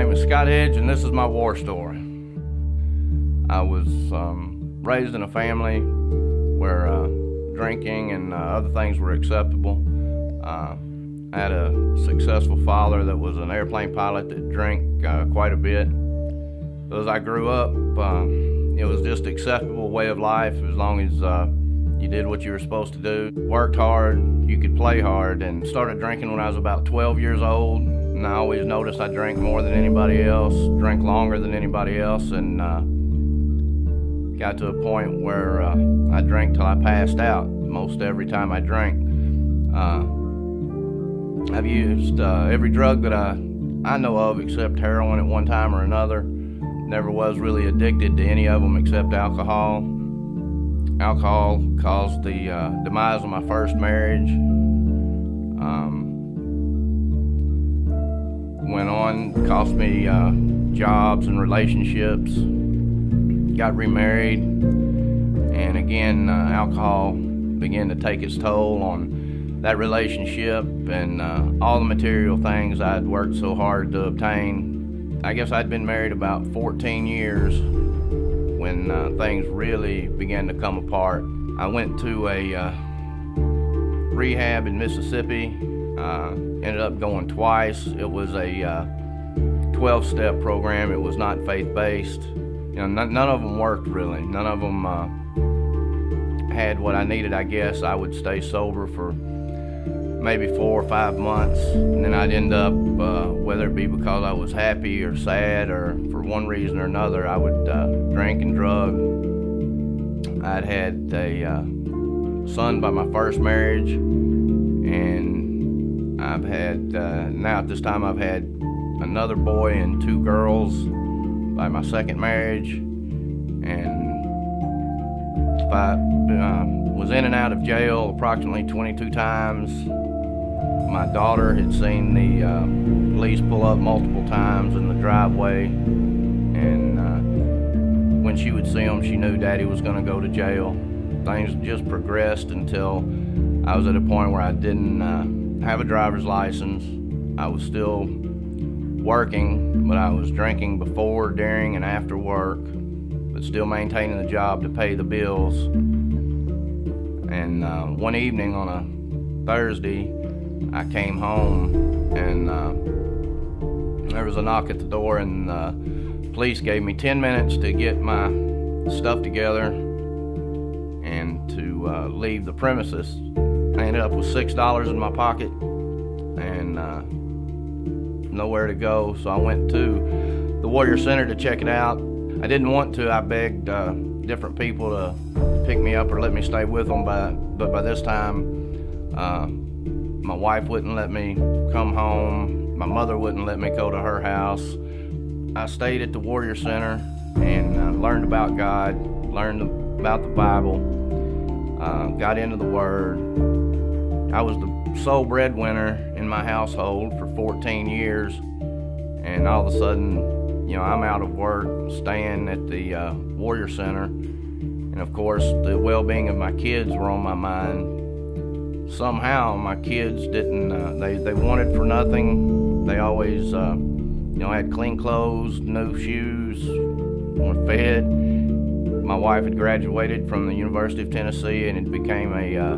name is Scott Hedge, and this is my war story. I was raised in a family where drinking and other things were acceptable. I had a successful father that was an airplane pilot that drank quite a bit. As I grew up, it was just an acceptable way of life as long as you did what you were supposed to do. Worked hard, you could play hard, and started drinking when I was about 12 years old. And I always noticed I drank more than anybody else, drank longer than anybody else, and got to a point where I drank till I passed out most every time I drank. I've used every drug that I know of except heroin at one time or another. Never was really addicted to any of them except alcohol. Alcohol caused the demise of my first marriage. Went on, cost me jobs and relationships. Got remarried, and again, alcohol began to take its toll on that relationship and all the material things I'd worked so hard to obtain. I guess I'd been married about 14 years when things really began to come apart. I went to a rehab in Mississippi. Ended up going twice. It was a 12-step program. It was not faith-based. You know, none of them worked really. None of them had what I needed, I guess. I would stay sober for maybe 4 or 5 months, and then I'd end up, whether it be because I was happy or sad or for one reason or another, I would drink and drug. I'd had a son by my first marriage, and I've had, now at this time I've had another boy and 2 girls by my second marriage, and I was in and out of jail approximately 22 times. My daughter had seen the police pull up multiple times in the driveway, and when she would see them, she knew Daddy was going to go to jail. Things just progressed until I was at a point where I didn't have a driver's license. I was still working, but I was drinking before, during, and after work, but still maintaining the job to pay the bills. And one evening on a Thursday, I came home, and there was a knock at the door, and the police gave me 10 minutes to get my stuff together and to leave the premises. I ended up with $6 in my pocket and nowhere to go, so I went to the Warrior Center to check it out. I didn't want to. I begged different people to pick me up or let me stay with them, but by this time my wife wouldn't let me come home. My mother wouldn't let me go to her house. I stayed at the Warrior Center and learned about God, learned about the Bible, got into the Word. I was the sole breadwinner in my household for 14 years, and all of a sudden, you know, I'm out of work, staying at the Warrior Center, and of course, the well-being of my kids were on my mind. Somehow, my kids didn't, they wanted for nothing. They always, you know, had clean clothes, new shoes, were fed. My wife had graduated from the University of Tennessee and it became a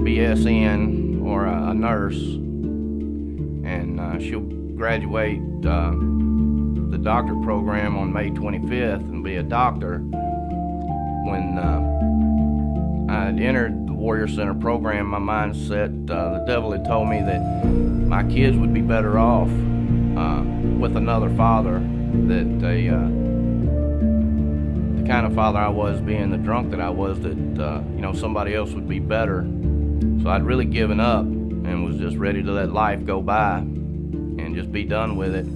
BSN, or a nurse, and she'll graduate the doctor program on May 25th and be a doctor. When I had entered the Warrior Center program, my mindset, the devil had told me that my kids would be better off with another father, that the kind of father I was, being the drunk that I was, that you know, somebody else would be better. So I'd really given up and was just ready to let life go by and just be done with it,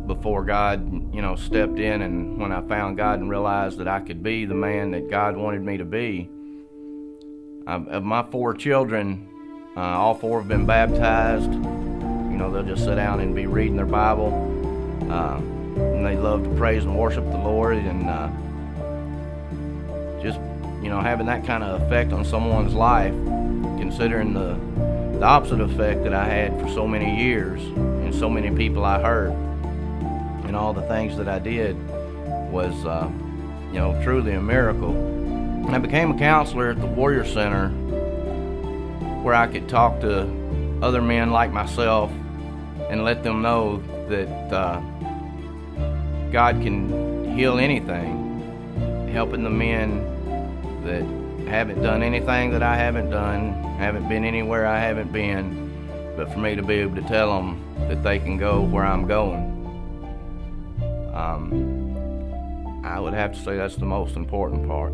before God, you know, stepped in. And when I found God and realized that I could be the man that God wanted me to be. Of my 4 children, all 4 have been baptized. You know, they'll just sit down and be reading their Bible, and they love to praise and worship the Lord, and just, you know, having that kind of effect on someone's life, considering the opposite effect that I had for so many years. And and so many people I hurt, and all the things that I did was, truly a miracle. And I became a counselor at the Warrior Center, where I could talk to other men like myself and let them know that God can heal anything, helping the men that haven't done anything that I haven't done, haven't been anywhere I haven't been, but for me to be able to tell them that they can go where I'm going. I would have to say that's the most important part.